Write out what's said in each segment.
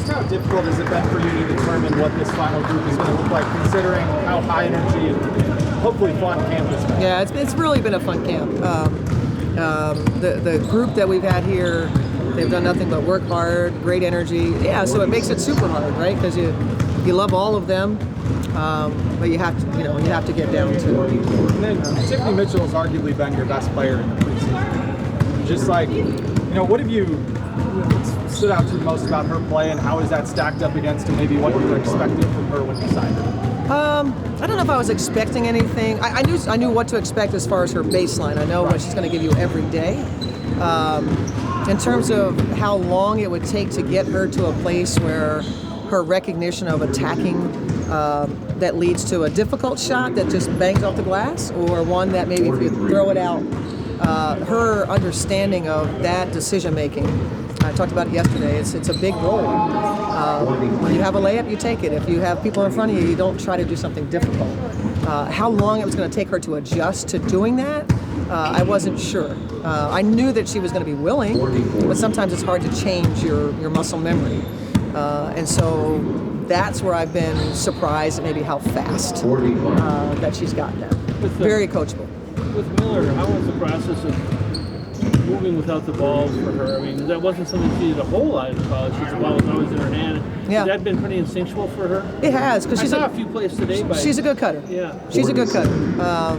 how difficult has it been for you to determine what this final group is going to look like, considering how high energy and hopefully fun camp has been? Yeah, it's really been a fun camp. The group that we've had here, they've done nothing but work hard, great energy. Yeah, so it makes it super hard, right? Because you love all of them, but you have to get down to. And then Tiffany Mitchell has arguably been your best player in the preseason. Just like, what have you stood out to you most about her play, and how is that stacked up against maybe what you were expecting from her when you signed her? I don't know if I was expecting anything. I knew what to expect as far as her baseline. I know what she's going to give you every day. In terms of how long it would take to get her to a place where her recognition of attacking that leads to a difficult shot that just bangs off the glass, or one that maybe if you throw it out, her understanding of that decision making. I talked about it yesterday. It's a big role. When you have a layup, you take it. If you have people in front of you, you don't try to do something difficult. How long it was going to take her to adjust to doing that, I wasn't sure. I knew that she was going to be willing, but sometimes it's hard to change your muscle memory. And so that's where I've been surprised at maybe how fast that she's gotten that. Very coachable. With Miller, how was the process of moving without the ball for her? I mean, that wasn't something she did a whole lot in college. The ball was always in her hand. Yeah. Has that been pretty instinctual for her? It has, because I saw a few plays today. She's a good cutter. Yeah. She's a good cutter.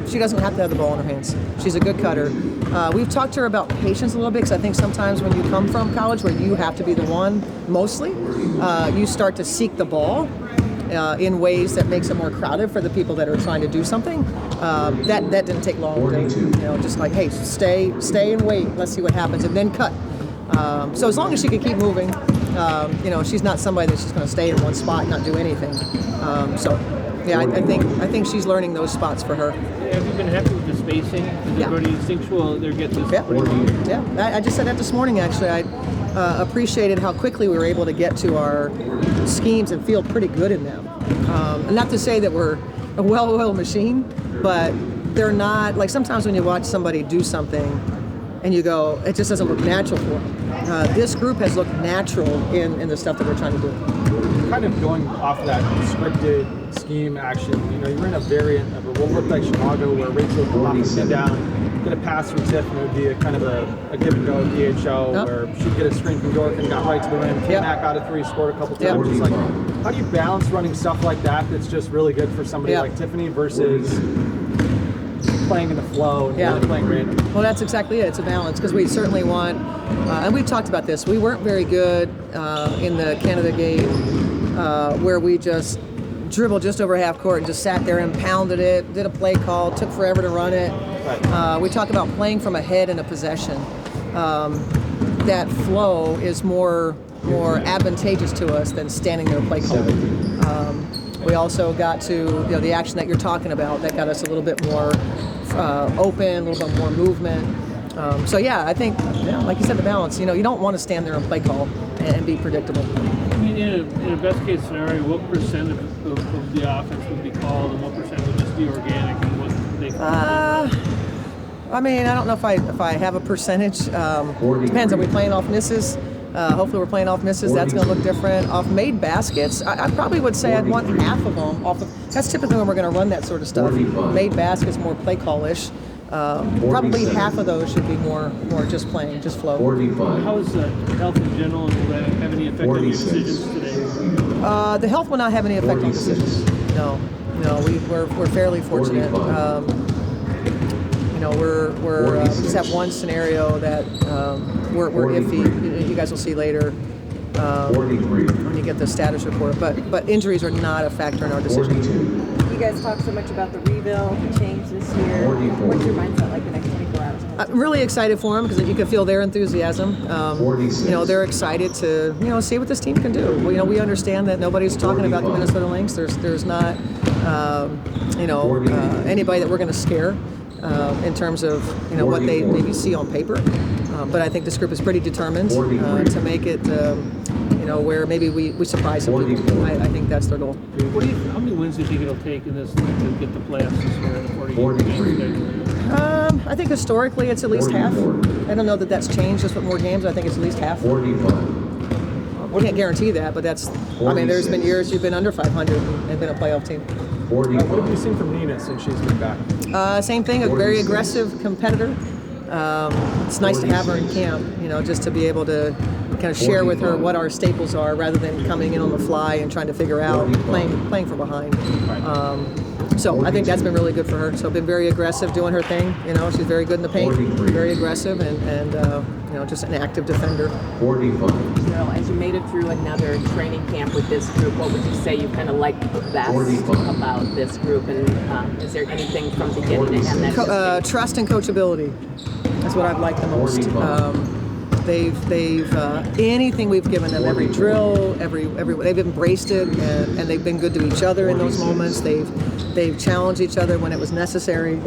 She doesn't have to have the ball in her hands. She's a good cutter. We've talked to her about patience a little bit, because I think sometimes when you come from college where you have to be the one, mostly, you start to seek the ball in ways that makes it more crowded for the people that are trying to do something. That didn't take long. Just like, hey, stay and wait. Let's see what happens, and then cut. So as long as she can keep moving, she's not somebody that's just going to stay in one spot and not do anything. I think she's learning those spots for her. Have you been happy with the spacing? Is it pretty instinctual? They're getting this. Yeah. I just said that this morning. Actually, I appreciated how quickly we were able to get to our schemes and feel pretty good in them. And not to say that we're a well-oiled machine, but they're not, like sometimes when you watch somebody do something and you go, it just doesn't look natural for them. This group has looked natural in the stuff that we're trying to do. Kind of going off of that scripted scheme action, you're in a variant of what looked like Chicago, where Rachel would pop the down, get a pass from Tiff, and it would be a kind of a give and go DHO, where she'd get a screen from York and got right to the rim, came back out of three, scored a couple times. Just like, how do you balance running stuff like that that's just really good for somebody like Tiffany versus playing in the flow and really playing random? Well, that's exactly it. It's a balance, because we certainly want, and we've talked about this, we weren't very good in the Canada game where we just dribbled just over half court and just sat there and pounded it, did a play call, took forever to run it. We talk about playing from ahead in a possession. That flow is more advantageage to us than standing there play calling. We also got to the action that you're talking about that got us a little bit more open, a little bit more movement. I think, like you said, the balance. You don't want to stand there and play call and be predictable. I mean, in a best case scenario, what percent of the offense would be called, and what percent would just be organic, and what they? I don't know if I have a percentage. Depends. Are we playing off misses? Hopefully we're playing off misses. That's going to look different. Off made baskets, I probably would say I'd want half of them off. That's typically when we're going to run that sort of stuff. Made baskets, more play call-ish. Probably half of those should be more just playing, just flow. How is health in general, and will that have any effect on your decisions today? The health will not have any effect on decisions. No, we're fairly fortunate. We just have one scenario that we're iffy. You guys will see later when you get the status report. But injuries are not a factor in our decision. You guys talk so much about the rebuild, the change this year. What's your mindset like the next 24 hours? I'm really excited for them, because you can feel their enthusiasm. They're excited to see what this team can do. We understand that nobody's talking about the Minnesota Lynx. There's not anybody that we're going to scare in terms of what they maybe see on paper. But I think this group is pretty determined to make it where maybe we surprise some people. I think that's their goal. How many wins do you think it'll take in this to get the playoffs this year in a 40 games? I think historically it's at least half. I don't know that that's changed just with more games. I think it's at least half. Can't guarantee that, but that's. I mean, there's been years you've been under 500 and been a playoff team. What have you seen from Nina since she's been back? Same thing, a very aggressive competitor. It's nice to have her in camp, just to be able to kind of share with her what our staples are rather than coming in on the fly and trying to figure out playing from behind. So I think that's been really good for her. So been very aggressive doing her thing. She's very good in the paint, very aggressive, and just an active defender. As you made it through another training camp with this group, what would you say you kind of liked the best about this group? And is there anything from the beginning to end that trust and coachability? That's what I've liked the most. They've anything we've given them, every drill, every they've embraced it, and they've been good to each other in those moments. They've challenged each other when it was necessary.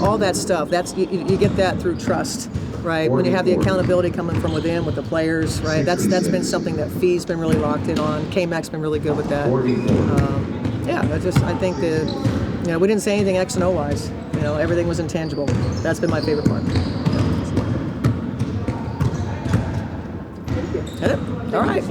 All that stuff. That's you get that through trust, right? When you have the accountability coming from within with the players, right? That's been something that Fee's been really locked in on. K-Mac's been really good with that. I think we didn't say anything X and O wise. Everything was intangible. That's been my favorite part. Hit it. All right.